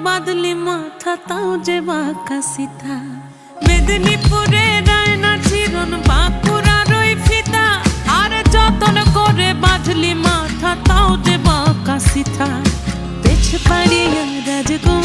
বাদলি মাথা তাও যে বাঁকা সিথা মেদিনীপুরে রায়না চিরন বাঁকুড়ার ওই ফিতা আর যতন করে বাঁধলি মাথা তাও যে বাঁকা সিথা পেছ পাড়িয়া রাজগো